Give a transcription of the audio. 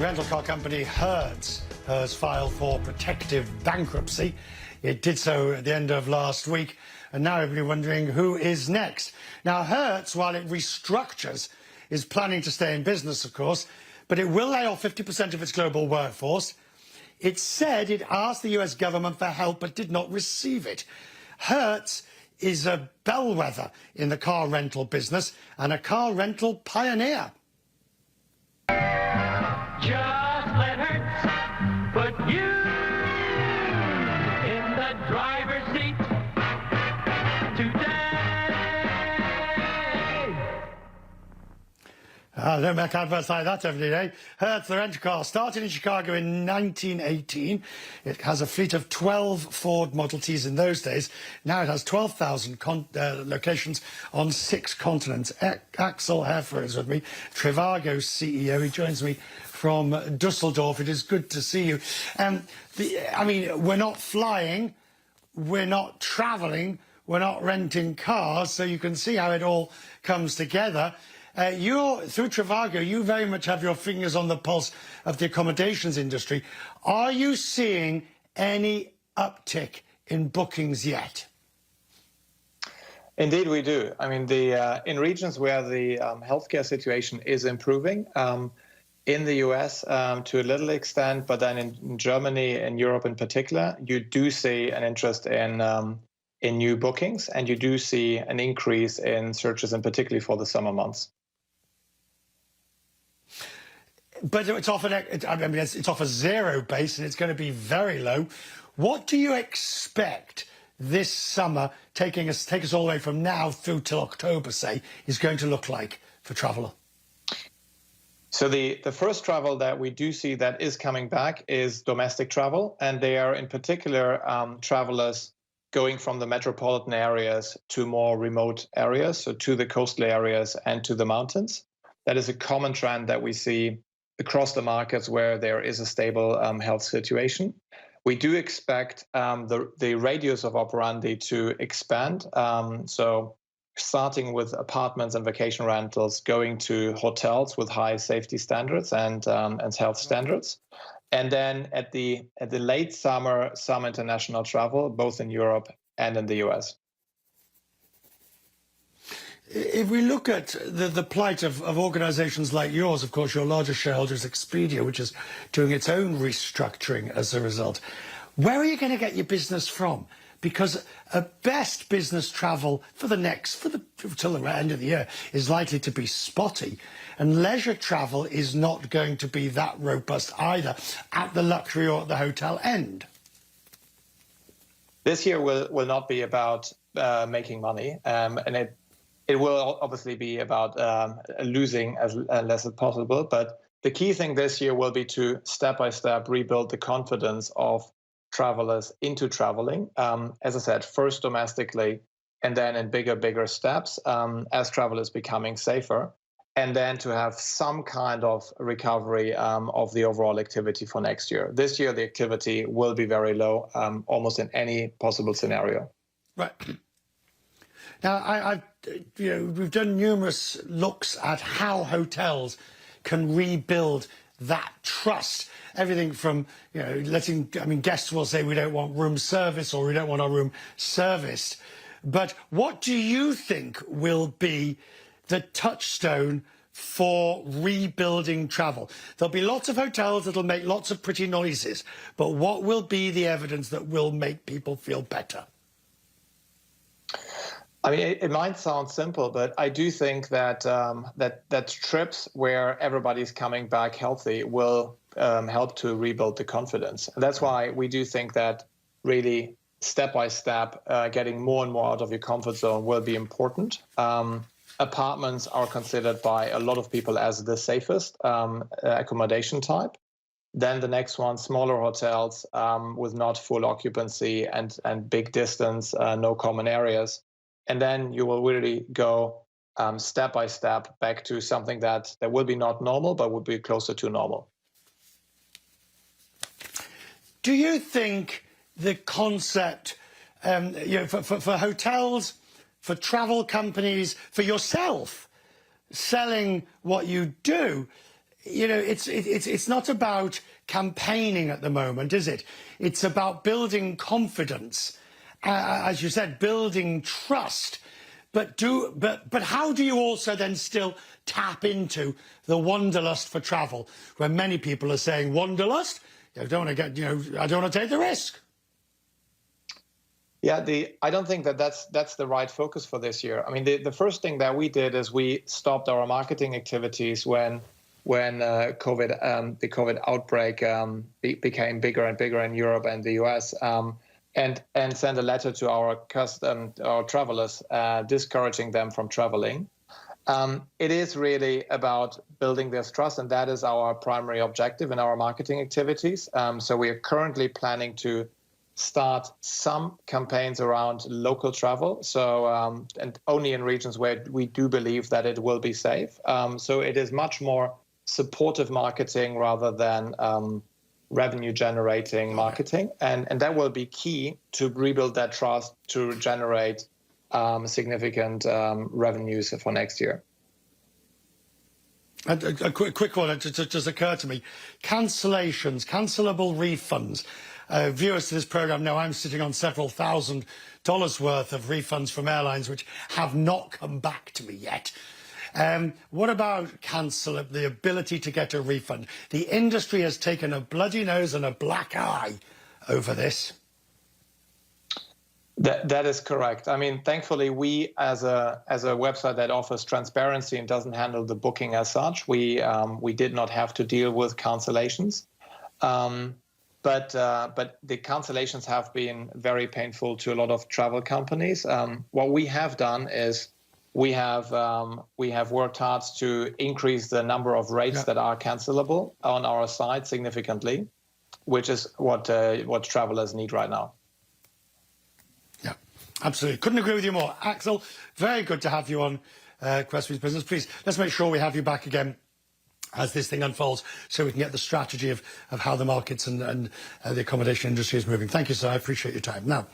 Rental car company Hertz has filed for protective bankruptcy. It did so at the end of last week, and now everybody wondering who is next. Now, Hertz, while it restructures, is planning to stay in business, of course, but it will lay off 50% of its global workforce. It said it asked the US government for help but did not receive it. Hertz is a bellwether in the car rental business and a car rental pioneer. Just let Hertz put you in the driver's seat today. I don't make adverts like that every day. Hertz, the rental car, started in Chicago in 1918. It has a fleet of 12 Ford Model Ts in those days. Now it has 12,000 locations on 6 continents. Axel Hefer is with me, Trivago CEO. He joins me from Dusseldorf. It is good to see you. I mean, we're not flying, we're not travelling, we're not renting cars, so you can see how it all comes together. Through Trivago, you very much have your fingers on the pulse of the accommodations industry. Are you seeing any uptick in bookings yet? Indeed, we do. I mean, in regions where the healthcare situation is improving, in the US to a little extent, but then in Germany and Europe in particular, you do see an interest in new bookings, and you do see an increase in searches, and particularly for the summer months. But it's off it's off a zero base, and it's going to be very low. What do you expect this summer, take us all the way from now through till October, say, is going to look like for travel? So the first travel that we do see that is coming back is domestic travel, and they are in particular travelers going from the metropolitan areas to more remote areas, so to the coastal areas and to the mountains. That is a common trend that we see across the markets where there is a stable health situation. We do expect the radius of operandi to expand. So starting with apartments and vacation rentals, going to hotels with high safety standards and health standards. And then at the late summer, some international travel, both in Europe and in the US. If we look at the plight of organisations like yours, of course, your largest shareholder is Expedia, which is doing its own restructuring as a result. Where are you going to get your business from? Because at best, business travel till the end of the year is likely to be spotty, and leisure travel is not going to be that robust either at the luxury or at the hotel end. This year will not be about making money, and it will obviously be about losing as less as possible. But the key thing this year will be to step by step rebuild the confidence of travelers into traveling. As I said, first domestically, and then in bigger steps as travel is becoming safer, and then to have some kind of recovery of the overall activity for next year. This year, the activity will be very low, almost in any possible scenario. Right. Now, we've done numerous looks at how hotels can rebuild that trust. Everything from, guests will say we don't want room service or we don't want our room serviced. But what do you think will be the touchstone for rebuilding travel? There'll be lots of hotels that'll make lots of pretty noises, but what will be the evidence that will make people feel better? I mean, it might sound simple, but I do think that that trips where everybody's coming back healthy will help to rebuild the confidence. And that's why we do think that really step by step, getting more and more out of your comfort zone will be important. Apartments are considered by a lot of people as the safest accommodation type. Then the next one, smaller hotels with not full occupancy and big distance, no common areas. And then you will really go step by step back to something that will be not normal, but will be closer to normal. Do you think the concept, for hotels, for travel companies, for yourself, selling what you do, you know, it's not about campaigning at the moment, is it? It's about building confidence, as you said, building trust. But how do you also then still tap into the wanderlust for travel, when many people are saying wanderlust? I don't want to get, I don't want to take the risk. Yeah, I don't think that's the right focus for this year. I mean, the first thing that we did is we stopped our marketing activities when the COVID outbreak became bigger and bigger in Europe and the US, and sent a letter to our travelers discouraging them from traveling. It is really about building this trust, and that is our primary objective in our marketing activities. So we are currently planning to start some campaigns around local travel, so and only in regions where we do believe that it will be safe. So it is much more supportive marketing rather than revenue generating marketing, and that will be key to rebuild that trust, to generate significant revenues for next year. A quick one just occurred to me. Cancellations, cancelable refunds. Viewers to this programme know I'm sitting on several $1,000s worth of refunds from airlines which have not come back to me yet. What about the ability to get a refund? The industry has taken a bloody nose and a black eye over this. That is correct. I mean, thankfully, we as a website that offers transparency and doesn't handle the booking as such, we did not have to deal with cancellations. But the cancellations have been very painful to a lot of travel companies. What we have done is we have worked hard to increase the number of rates that are cancelable on our site significantly, which is what travelers need right now. Yeah, absolutely. Couldn't agree with you more. Axel, very good to have you on Quest for Business. Please, let's make sure we have you back again as this thing unfolds, so we can get the strategy of how the markets and the accommodation industry is moving. Thank you, sir. I appreciate your time. Now.